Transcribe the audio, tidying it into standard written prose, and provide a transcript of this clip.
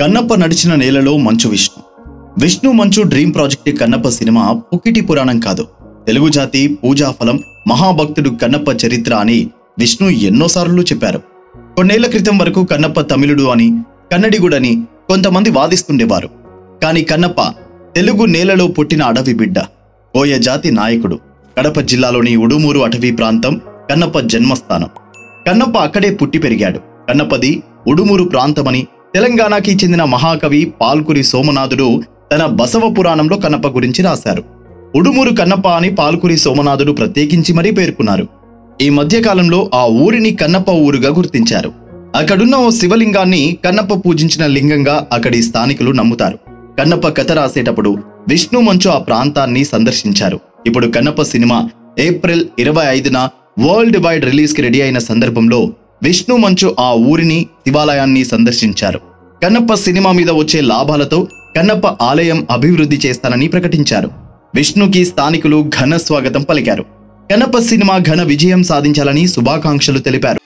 కన్నప్ప నడిచిన నేలలో మంచు విష్ణు మంచు డ్రీమ్ ప్రాజెక్ట్ కన్నప్ప సినిమా పుక్కిటి పురాణం కాదు. తెలుగు జాతి పూజాఫలం మహాభక్తుడు కన్నప్ప చరిత్ర అని విష్ణు ఎన్నోసార్లు చెప్పారు. కొన్నేళ్ల క్రితం వరకు కన్నప్ప తమిళుడు అని కన్నడిగుడని కొంతమంది వాదిస్తుండేవారు. కానీ కన్నప్ప తెలుగు నేలలో పుట్టిన అడవి బిడ్డ, కోయ జాతి నాయకుడు. కడప జిల్లాలోని ఉడుమూరు అటవీ ప్రాంతం కన్నప్ప జన్మస్థానం. కన్నప్ప అక్కడే పుట్టి పెరిగాడు. కన్నప్పది ఉడుమూరు ప్రాంతమని తెలంగాణకి చెందిన మహాకవి పాల్కురి సోమనాథుడు తన బసవ పురాణంలో కన్నప్ప గురించి రాశారు. ఉడుమూరు కన్నప్ప అని పాల్కురి సోమనాథుడు ప్రత్యేకించి మరీ పేర్కొన్నారు. ఈ మధ్యకాలంలో ఆ ఊరిని కన్నప్ప ఊరుగా గుర్తించారు. అక్కడున్న ఓ శివలింగాన్ని కన్నప్ప పూజించిన లింగంగా అక్కడి స్థానికులు నమ్ముతారు. కన్నప్ప కథ రాసేటప్పుడు విష్ణు మంచు ఆ ప్రాంతాన్ని సందర్శించారు. ఇప్పుడు కన్నప్ప సినిమా ఏప్రిల్ 25న వరల్డ్ వైడ్ రిలీజ్ కి రెడీ అయిన సందర్భంలో విష్ణు మంచు ఆ ఊరిని శివాలయాన్ని సందర్శించారు. కన్నప్ప సినిమా మీద వచ్చే లాభాలతో కన్నప్ప ఆలయం అభివృద్ధి చేస్తానని ప్రకటించారు. విష్ణుకి స్థానికులు ఘన స్వాగతం పలికారు. కన్నప్ప సినిమా ఘన విజయం సాధించాలని శుభాకాంక్షలు తెలిపారు.